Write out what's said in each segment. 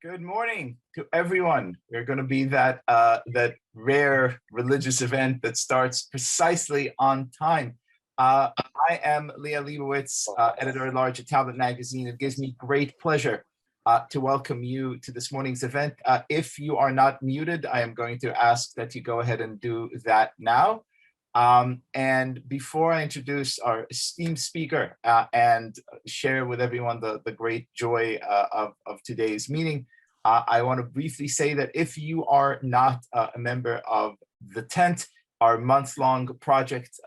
Good morning to everyone. We're going to be that rare religious event that starts precisely on time. I am Liel Liebovitz, editor-at-large at Tablet Magazine. It gives me great pleasure to welcome you to this morning's event. If you are not muted, I am going to ask that you go ahead and do that now. And before I introduce our esteemed speaker and share with everyone the great joy of today's meeting, I want to briefly say that if you are not a member of The Tent, our month-long project,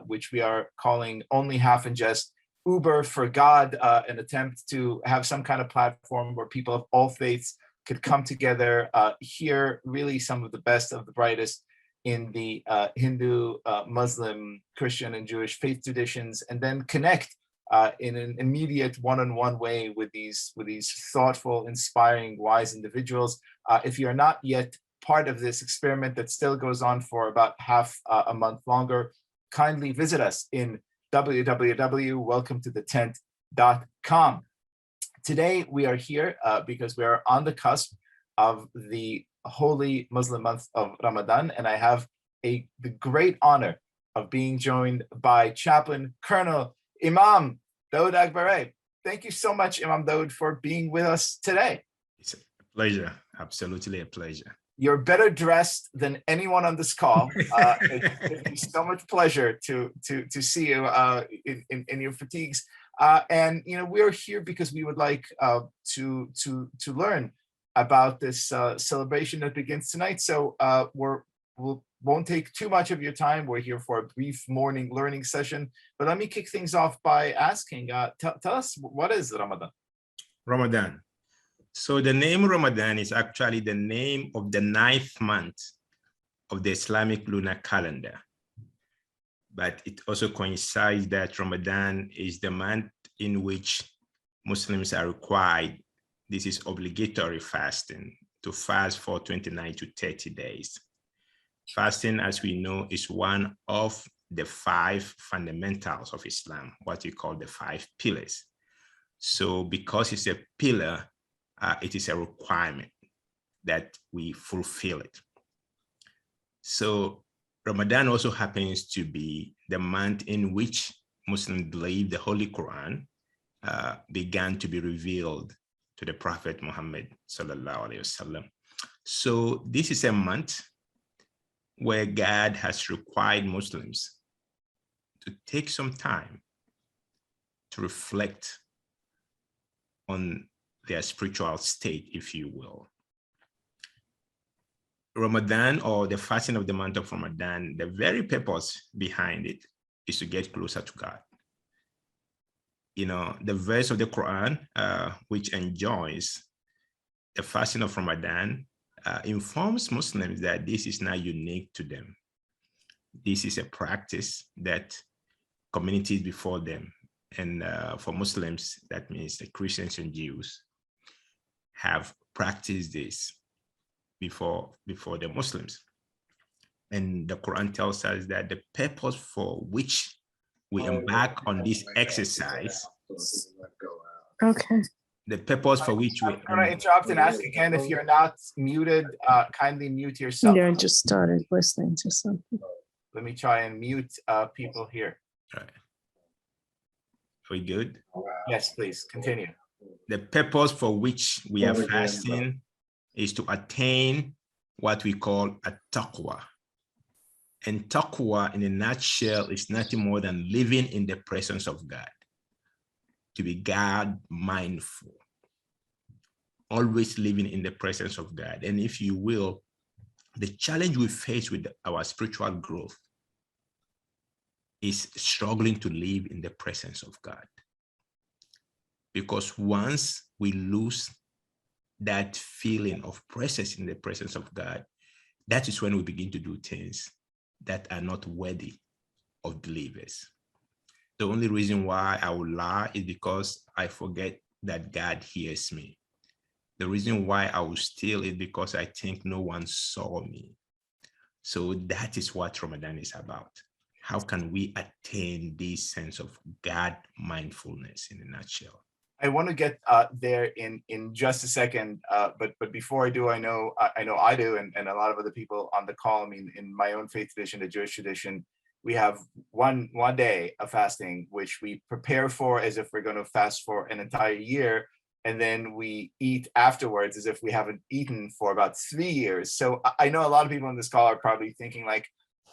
which we are calling Only Half and Just Uber for God, an attempt to have some kind of platform where people of all faiths could come together, hear really some of the best of the brightest in the Hindu, Muslim, Christian, and Jewish faith traditions, and then connect in an immediate one-on-one way with these thoughtful, inspiring, wise individuals. If you're not yet part of this experiment that still goes on for about half a month longer, kindly visit us in www.welcometothetent.com. Today we are here because we are on the cusp of the holy Muslim month of Ramadan, and I have the great honor of being joined by Chaplain Colonel Imam Dawud Agbere. Thank you so much, Imam Dawud, for being with us today. It's a pleasure, absolutely a pleasure. You're better dressed than anyone on this call. It's so much pleasure to see you in your fatigues. And we're here because we would like to learn about this celebration that begins tonight. So we won't take too much of your time. We're here for a brief morning learning session. But let me kick things off by asking, tell us, what is Ramadan? Ramadan. So the name Ramadan is actually the name of the 9th month of the Islamic lunar calendar. But it also coincides that Ramadan is the month in which Muslims are required, this is obligatory fasting, to fast for 29 to 30 days. Fasting, as we know, is one of the 5 fundamentals of Islam, what we call the 5 pillars. So because it's a pillar, it is a requirement that we fulfill it. So Ramadan also happens to be the month in which Muslims believe the Holy Quran began to be revealed to the Prophet Muhammad sallallahu alaihi wasallam. So this is a month where God has required Muslims to take some time to reflect on their spiritual state, if you will. Ramadan, or the fasting of the month of Ramadan, the very purpose behind it is to get closer to God. The verse of the Quran, which enjoins the fasting of Ramadan, informs Muslims that this is not unique to them. This is a practice that communities before them, and for Muslims, that means the Christians and Jews, have practiced this before the Muslims. And the Quran tells us that the purpose for which we embark on this exercise, okay, the purpose for which we... I'm going to interrupt and ask again, if you're not muted, kindly mute yourself. yeah, I just started listening to something. Let me try and mute people here. All right. Are we good? Yes, please, continue. The purpose for which we are fasting is to attain what we call a taqwa. And taqwa, in a nutshell, is nothing more than living in the presence of God. To be God mindful. Always living in the presence of God. And if you will, the challenge we face with our spiritual growth is struggling to live in the presence of God. Because once we lose that feeling of presence in the presence of God, that is when we begin to do things that are not worthy of believers. The only reason why I will lie is because I forget that God hears me. The reason why I will steal is because I think no one saw me. So that is what Ramadan is about. How can we attain this sense of God mindfulness in a nutshell? I want to get there in just a second, but before I do, I know I do, and a lot of other people on the call. I mean, in my own faith tradition, the Jewish tradition, we have one day of fasting, which we prepare for as if we're going to fast for an entire year, and then we eat afterwards as if we haven't eaten for about 3 years. So I know a lot of people on this call are probably thinking like,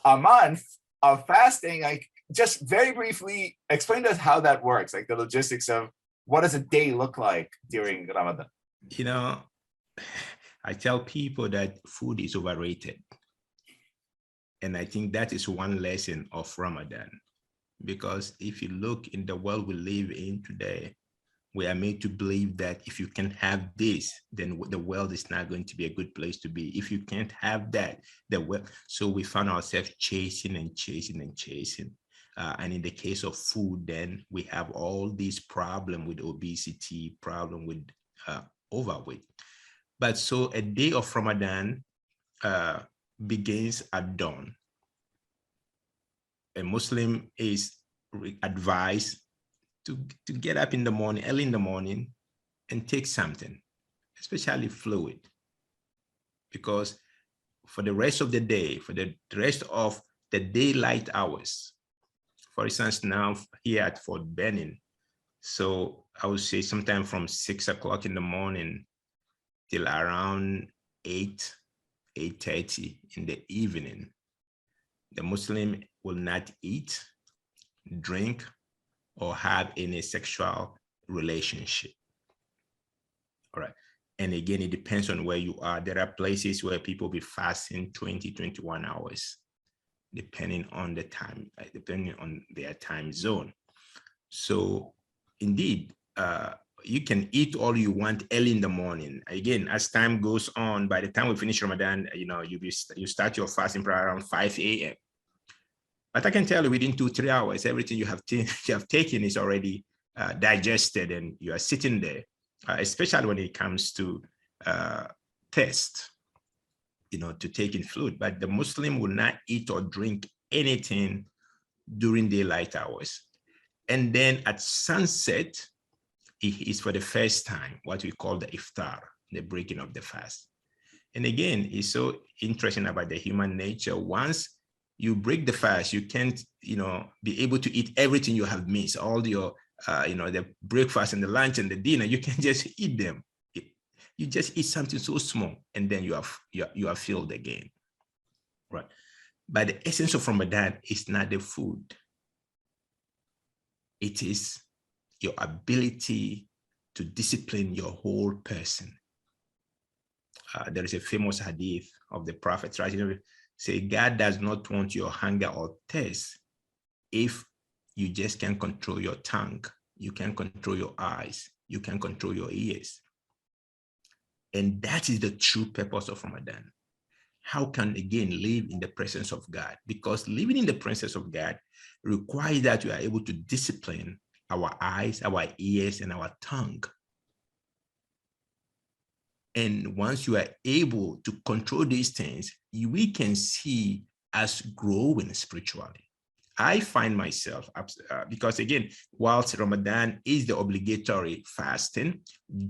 a month of fasting. Like, just very briefly explain to us how that works, like the logistics of what does a day look like during Ramadan? You know, I tell people that food is overrated. And I think that is one lesson of Ramadan. Because if you look in the world we live in today, we are made to believe that if you can have this, then the world is not going to be a good place to be. If you can't have that, so we found ourselves chasing and chasing and chasing. And in the case of food, then we have all these problems with obesity, problem with overweight. But so a day of Ramadan begins at dawn. A Muslim is advised to get up in the morning, early in the morning, and take something, especially fluid. Because for the rest of the day, for the rest of the daylight hours, for instance, now here at Fort Benning, so I would say sometime from 6 o'clock in the morning till around 8:30 in the evening, the Muslim will not eat, drink, or have any sexual relationship. All right. And again, it depends on where you are. There are places where people be fasting 20, 21 hours. Depending on the time, depending on their time zone. So indeed, you can eat all you want early in the morning. Again, as time goes on, by the time we finish Ramadan, you start your fasting prayer around 5 a.m. But I can tell you within 2-3 hours, everything you have taken is already digested, and you are sitting there, especially when it comes to test. To take in fluid, but the Muslim will not eat or drink anything during daylight hours. And then at sunset, it is for the first time what we call the iftar, the breaking of the fast. And again, it's so interesting about the human nature. Once you break the fast, you can't, be able to eat everything you have missed, all your, the breakfast and the lunch and the dinner. You can just eat them. You just eat something so small, and then you are filled again, right? But the essence of Ramadan is not the food. It is your ability to discipline your whole person. There is a famous hadith of the Prophet, right? Say, God does not want your hunger or thirst if you just can't control your tongue, you can't control your eyes, you can't control your ears. And that is the true purpose of Ramadan. How can, again, live in the presence of God? Because living in the presence of God requires that we are able to discipline our eyes, our ears, and our tongue. And once you are able to control these things, we can see us growing spiritually. I find myself, because again, whilst Ramadan is the obligatory fasting,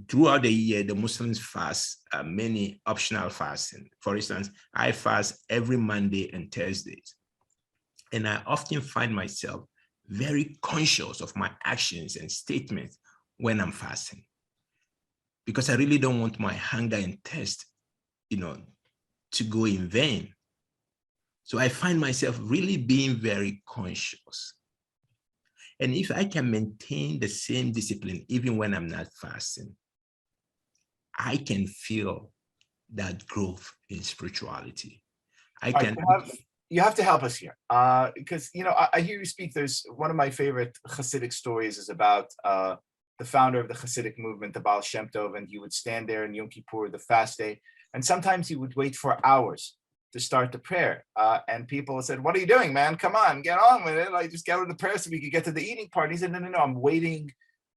throughout the year, the Muslims fast many optional fasting. For instance, I fast every Monday and Thursdays. And I often find myself very conscious of my actions and statements when I'm fasting, because I really don't want my hunger and thirst, to go in vain. So I find myself really being very conscious. And if I can maintain the same discipline, even when I'm not fasting, I can feel that growth in spirituality. You have to help us here, because, I hear you speak. There's one of my favorite Hasidic stories is about the founder of the Hasidic movement, the Baal Shem Tov, and he would stand there in Yom Kippur, the fast day, and sometimes he would wait for hours to start the prayer. And people said, "What are you doing, man? Come on, get on with it. Like, just get with the prayer so we could get to the eating part." He said, No, I'm waiting,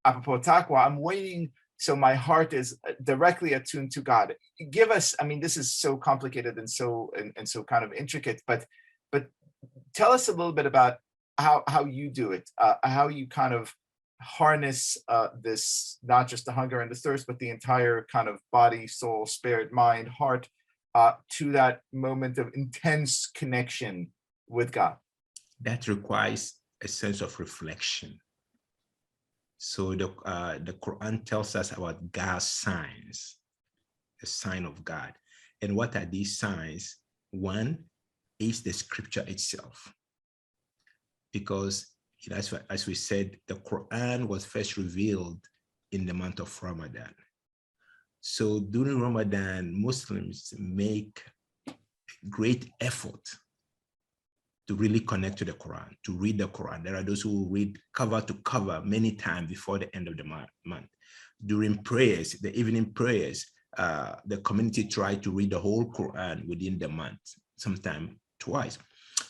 apropos taqwa, I'm waiting so my heart is directly attuned to God. Give us, this is so complicated and so kind of intricate, but tell us a little bit about how you do it, how you kind of harness this, not just the hunger and the thirst, but the entire kind of body, soul, spirit, mind, heart, to that moment of intense connection with God? That requires a sense of reflection. So the Quran tells us about God's signs, the sign of God. And what are these signs? One is the scripture itself. Because, you know, as we said, the Quran was first revealed in the month of Ramadan. So during Ramadan, Muslims make great effort to really connect to the Quran, to read the Quran. There are those who read cover to cover many times before the end of the month. During prayers, the evening prayers, the community try to read the whole Quran within the month, sometimes twice.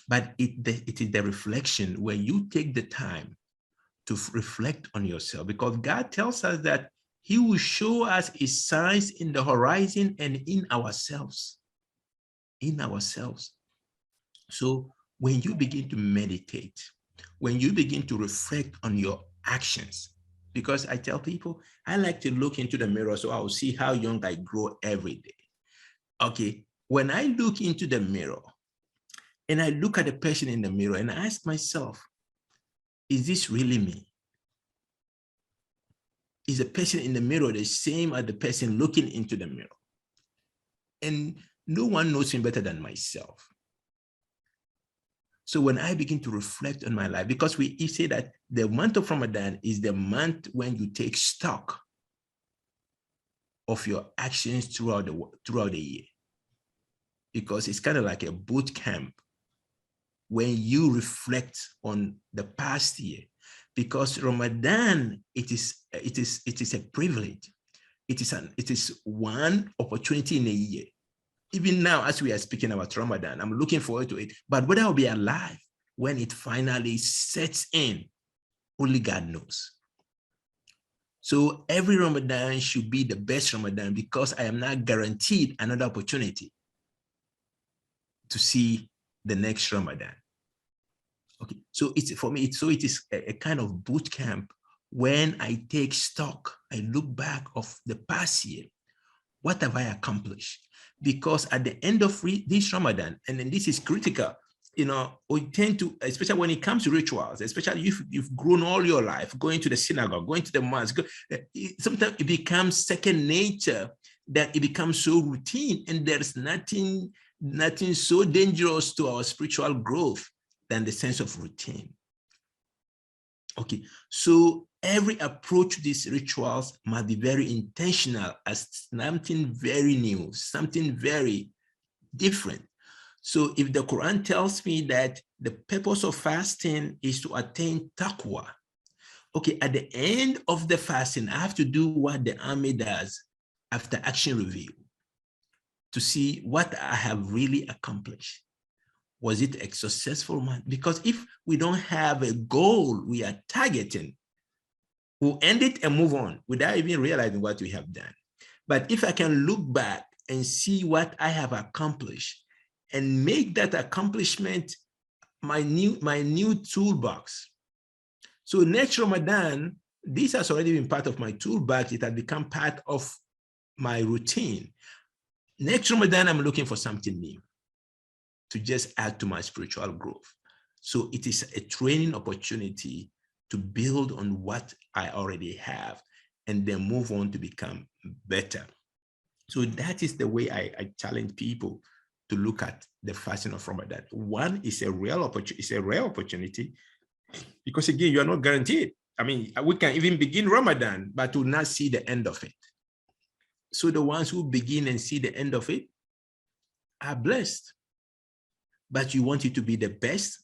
But it is the reflection where you take the time to reflect on yourself, because God tells us that he will show us his signs in the horizon and in ourselves. In ourselves. So when you begin to meditate, when you begin to reflect on your actions, because I tell people, I like to look into the mirror so I'll see how young I grow every day. Okay, when I look into the mirror and I look at the person in the mirror and I ask myself, is this really me? Is the person in the mirror the same as the person looking into the mirror? And no one knows me better than myself. So when I begin to reflect on my life, because we say that the month of Ramadan is the month when you take stock of your actions throughout the year, because it's kind of like a boot camp when you reflect on the past year. Because Ramadan, it is a privilege. It is one opportunity in a year. Even now, as we are speaking about Ramadan, I'm looking forward to it. But whether I'll be alive when it finally sets in, only God knows. So every Ramadan should be the best Ramadan, because I am not guaranteed another opportunity to see the next Ramadan. Okay, so it's for me, it is a kind of boot camp when I take stock, I look back of the past year. What have I accomplished? Because at the end of this Ramadan, and then this is critical, you know, we tend to, especially when it comes to rituals, especially if you've grown all your life, going to the synagogue, going to the mosque, sometimes it becomes second nature, that it becomes so routine, and there's nothing so dangerous to our spiritual growth than the sense of routine. Okay, so every approach to these rituals must be very intentional, as something very new, something very different. So if the Quran tells me that the purpose of fasting is to attain taqwa, okay, at the end of the fasting, I have to do what the army does after action review to see what I have really accomplished. Was it a successful month? Because if we don't have a goal we are targeting, we'll end it and move on without even realizing what we have done. But if I can look back and see what I have accomplished and make that accomplishment my new toolbox. So next Ramadan, this has already been part of my toolbox. It has become part of my routine. Next Ramadan, I'm looking for something new to just add to my spiritual growth. So it is a training opportunity to build on what I already have and then move on to become better. So that is the way I challenge people to look at the fasting of Ramadan. One is a real opportunity, it's a rare opportunity, because again, you are not guaranteed. I mean, we can even begin Ramadan, but will not see the end of it. So the ones who begin and see the end of it are blessed. But you want it to be the best,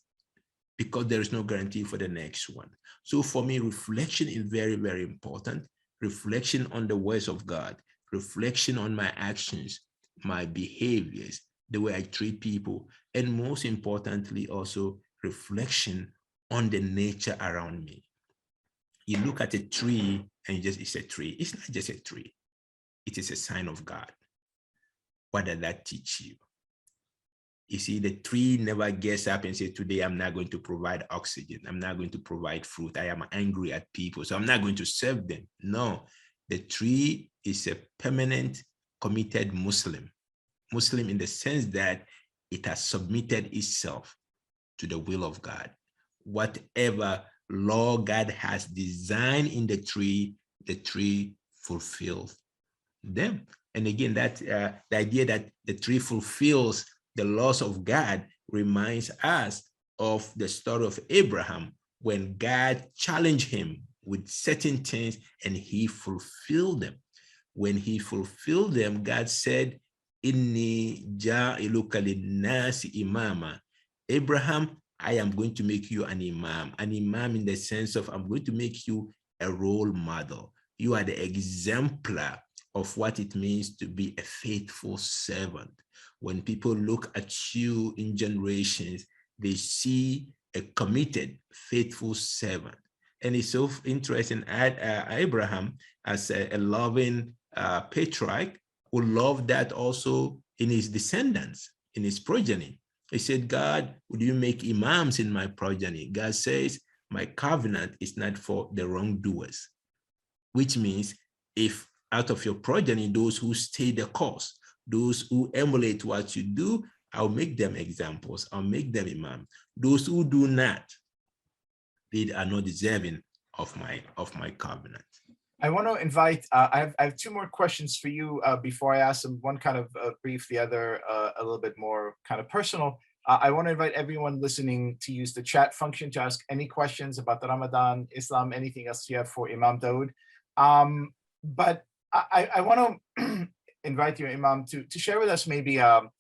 because there is no guarantee for the next one. So for me, reflection is very, very important. Reflection on the words of God, reflection on my actions, my behaviors, the way I treat people, and most importantly, also reflection on the nature around me. You look at a tree and it's a tree. It's not just a tree. It is a sign of God. What does that teach you? You see, the tree never gets up and says, today I'm not going to provide oxygen. I'm not going to provide fruit. I am angry at people, so I'm not going to serve them. No, the tree is a permanent, committed Muslim. Muslim in the sense that it has submitted itself to the will of God. Whatever law God has designed in the tree fulfills them. And again, that the idea that the tree fulfills the laws of God reminds us of the story of Abraham, when God challenged him with certain things and he fulfilled them. When he fulfilled them, God said, Inni ja'iluka linnasi imama. Abraham, I am going to make you an imam in the sense of I'm going to make you a role model. You are the exemplar of what it means to be a faithful servant. When people look at you in generations, they see a committed, faithful servant. And it's so interesting at Abraham as a loving patriarch who loved that also in his descendants, in his progeny. He said, God, would you make imams in my progeny? God says, my covenant is not for the wrongdoers, which means if out of your progeny, those who stay the course, those who emulate what you do, I'll make them examples. I'll make them imam. Those who do not, they are not deserving of my covenant. I want to invite, I have two more questions for you before I ask them, one kind of brief, the other a little bit more kind of personal. I want to invite everyone listening to use the chat function to ask any questions about the Ramadan, Islam, anything else you have for Imam Dawud. But I want to invite you, Imam, to share with us maybe a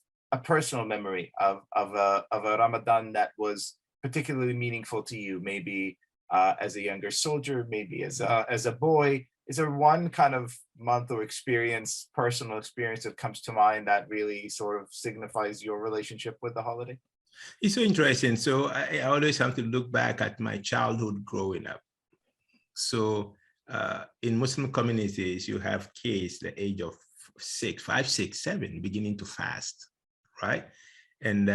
personal memory of a Ramadan that was particularly meaningful to you, maybe as a younger soldier, maybe as a boy. Is there one kind of month or experience, personal experience that comes to mind that really sort of signifies your relationship with the holiday? It's so interesting. So I always have to look back at my childhood growing up. So in Muslim communities, you have kids the age of 5, 6, 7 beginning to fast, right? And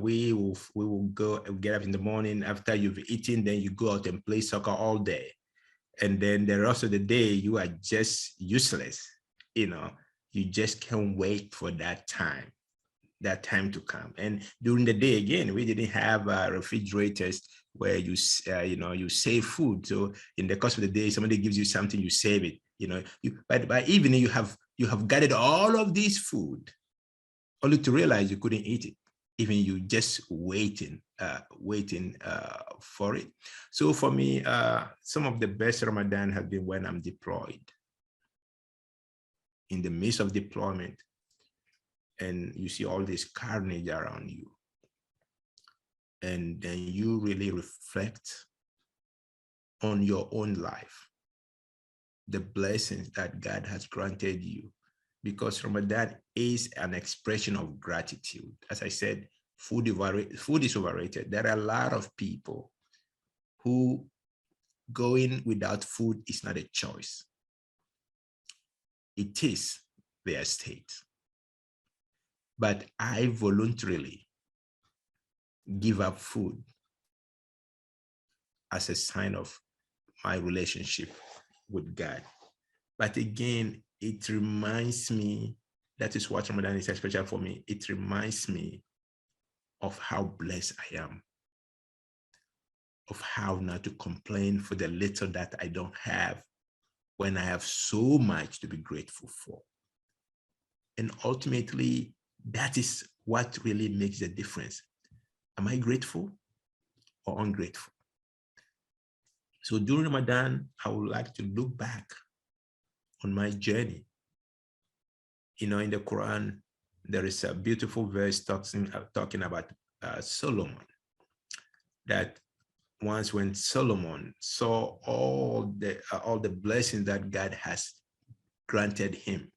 we will go get up in the morning after you've eaten, then you go out and play soccer all day. And then the rest of the day, you are just useless. You just can't wait for that time to come. And during the day, again, we didn't have refrigerators where you save food. So in the course of the day, somebody gives you something, you save it. But by evening, you have gathered all of this food, only to realize you couldn't eat it. Even you just waiting for it. So for me, some of the best Ramadan have been when I'm deployed. In the midst of deployment, and you see all this carnage around you. And then you really reflect on your own life, the blessings that God has granted you. Because Ramadan is an expression of gratitude. As I said, food is overrated. There are a lot of people who going without food is not a choice. It is their state. But I voluntarily give up food as a sign of my relationship with God. But again, it reminds me, that is what Ramadan is special for me. It reminds me of how blessed I am, of how not to complain for the little that I don't have when I have so much to be grateful for. And ultimately, that is what really makes the difference. Am I grateful or ungrateful? So during Ramadan, I would like to look back on my journey. In the Quran, there is a beautiful verse talking about Solomon, that once when Solomon saw all the blessings that God has granted him,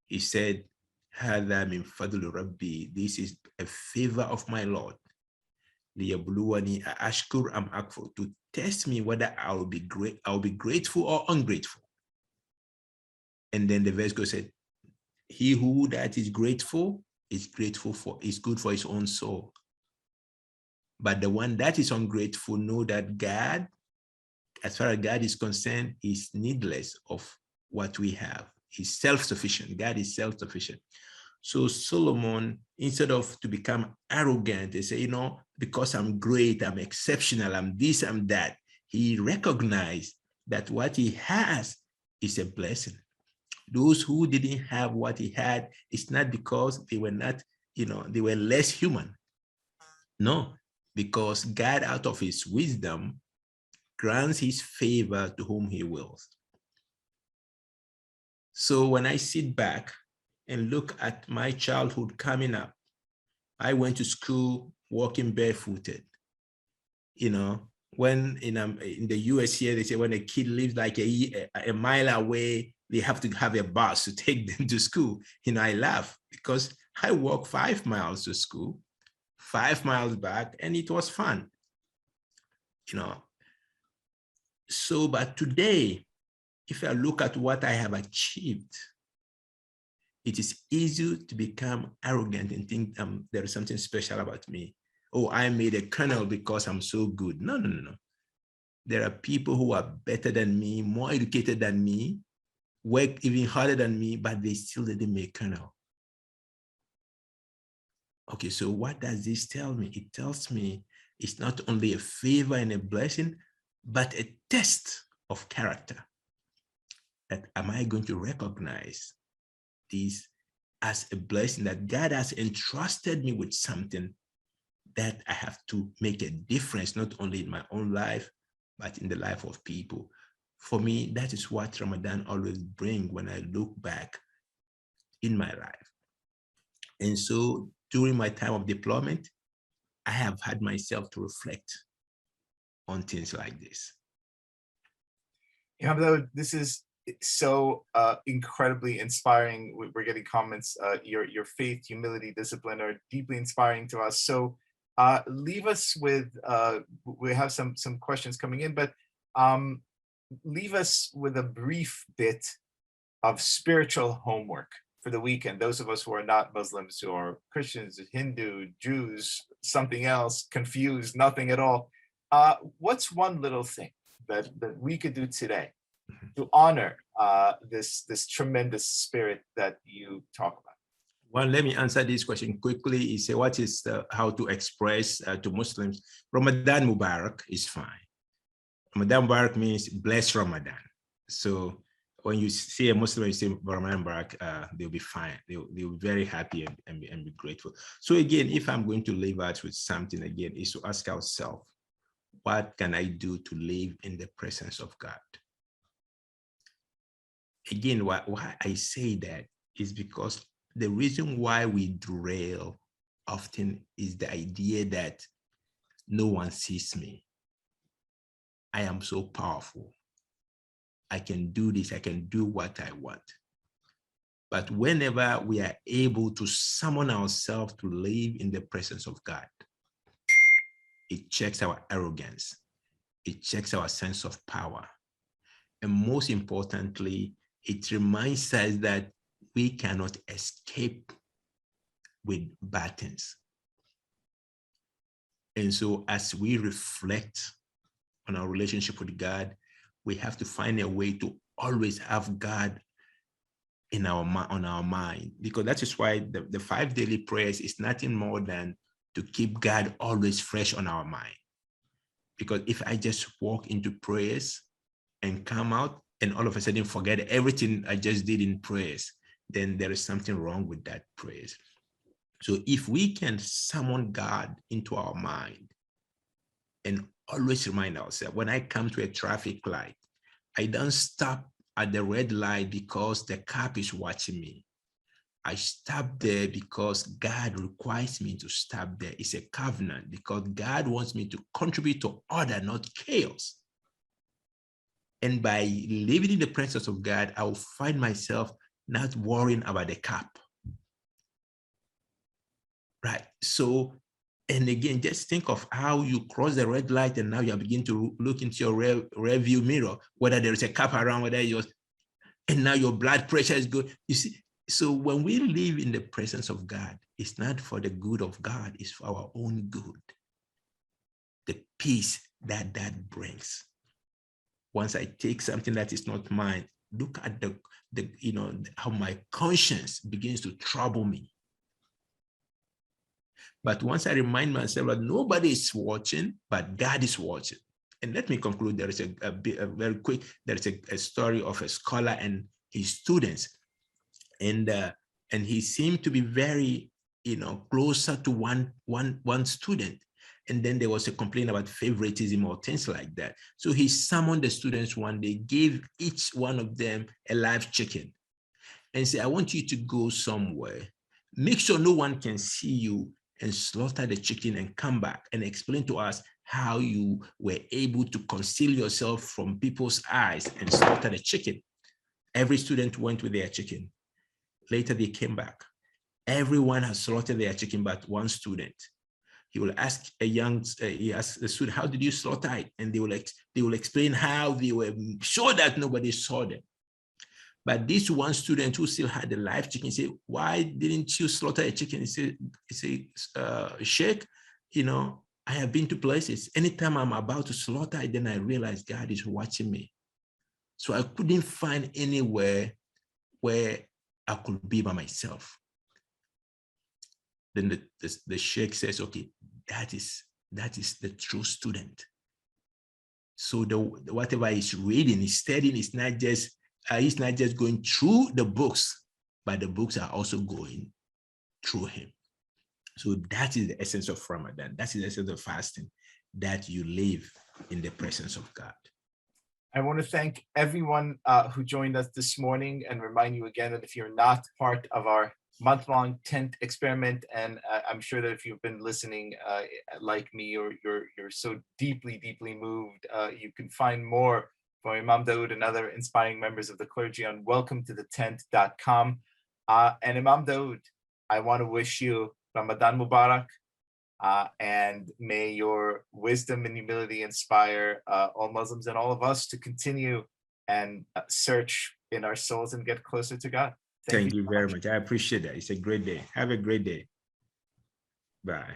he said, "Hadha min fadli Rabbi." This is a favor of my Lord. Liyabluwani ashkur am akfur, to test me whether I will be grateful or ungrateful. And then the verse goes said, "He who that is grateful, is grateful for, is good for his own soul. But the one that is ungrateful know that God, as far as God is concerned, is needless of what we have. He's self-sufficient. God is self-sufficient. So Solomon, instead of to become arrogant and say, you know, because I'm great, I'm exceptional, I'm this, I'm that, he recognized that what he has is a blessing. Those who didn't have what he had, it's not because they were not, you know, they were less human. No, because God, out of his wisdom, grants his favor to whom he wills. So when I sit back and look at my childhood coming up, I went to school walking barefooted. You know, when in the US here, they say when a kid lives like a mile away, they have to have a bus to take them to school. You know, I laugh because I walked 5 miles to school, 5 miles back, and it was fun. You know, so, but today, if I look at what I have achieved, it is easy to become arrogant and think there is something special about me. Oh, I made a colonel because I'm so good. No, no, no, no. There are people who are better than me, more educated than me, work even harder than me, but they still didn't make colonel. Okay, so what does this tell me? It tells me it's not only a favor and a blessing, but a test of character. That am I going to recognize this as a blessing, that God has entrusted me with something that I have to make a difference, not only in my own life, but in the life of people. For me, that is what Ramadan always brings when I look back in my life. And so during my time of deployment, I have had myself to reflect on things like this. Yeah, this is so incredibly inspiring. We're getting comments. Your faith, humility, discipline are deeply inspiring to us. So leave us with, we have some questions coming in, but leave us with a brief bit of spiritual homework for the weekend. Those of us who are not Muslims, who are Christians, Hindu, Jews, something else, confused, nothing at all. What's one little thing that we could do today to honor this tremendous spirit that you talk about? Well, let me answer this question quickly. You say, what is how to express to Muslims? Ramadan Mubarak is fine. Ramadan Mubarak means blessed Ramadan. So when you see a Muslim, you say Ramadan Mubarak, they'll be fine. They'll be very happy and be grateful. So again, if I'm going to leave out with something again, is to ask ourselves, what can I do to live in the presence of God? Again, why I say that is because the reason why we derail often is the idea that no one sees me. I am so powerful. I can do this, I can do what I want. But whenever we are able to summon ourselves to live in the presence of God, it checks our arrogance. It checks our sense of power. And most importantly, it reminds us that we cannot escape with bad things. And so as we reflect on our relationship with God, we have to find a way to always have God in on our mind, because that is why the 5 daily prayers is nothing more than to keep God always fresh on our mind. Because if I just walk into prayers and come out and all of a sudden forget everything I just did in prayers, then there is something wrong with that prayers. So if we can summon God into our mind and always remind ourselves, when I come to a traffic light, I don't stop at the red light because the cop is watching me. I stop there because God requires me to stop there. It's a covenant because God wants me to contribute to order, not chaos. And by living in the presence of God, I will find myself not worrying about the cop. Right. So, and again, just think of how you cross the red light and now you begin to look into your rear view mirror, whether there is a cop around, whether you're, and now your blood pressure is good. You see, So when we live in the presence of God, it's not for the good of God, it's for our own good. The peace that that brings. Once I take something that is not mine, look at the how my conscience begins to trouble me. But once I remind myself that nobody is watching, but God is watching. And let me conclude. There is a very quick, there is a story of a scholar and his students. And he seemed to be very, closer to one student. And then there was a complaint about favoritism or things like that. So he summoned the students one day, gave each one of them a live chicken and said, I want you to go somewhere. Make sure no one can see you and slaughter the chicken and come back and explain to us how you were able to conceal yourself from people's eyes and slaughter the chicken. Every student went with their chicken. Later they came back. Everyone has slaughtered their chicken but one student. He will ask he asked the student, how did you slaughter it? And they will explain how they were sure that nobody saw them. But this one student who still had the live chicken said, why didn't you slaughter a chicken? He said, Sheikh, I have been to places. Anytime I'm about to slaughter it, then I realize God is watching me. So I couldn't find anywhere where I could be by myself. Then the sheikh says, okay, that is the true student. So whatever he's reading, he's studying, he's not just going through the books, but the books are also going through him. So that is the essence of Ramadan. That is the essence of fasting, that you live in the presence of God. I want to thank everyone who joined us this morning and remind you again that if you're not part of our month-long tent experiment, and I'm sure that if you've been listening like me, or you're so deeply moved, you can find more from Imam Dawud and other inspiring members of the clergy on welcometothetent.com. And Imam Dawud, I want to wish you Ramadan Mubarak, and may your wisdom and humility inspire all Muslims and all of us to continue and search in our souls and get closer to God. Thank you very much. I appreciate that. It's a great day. Have a great day. Bye.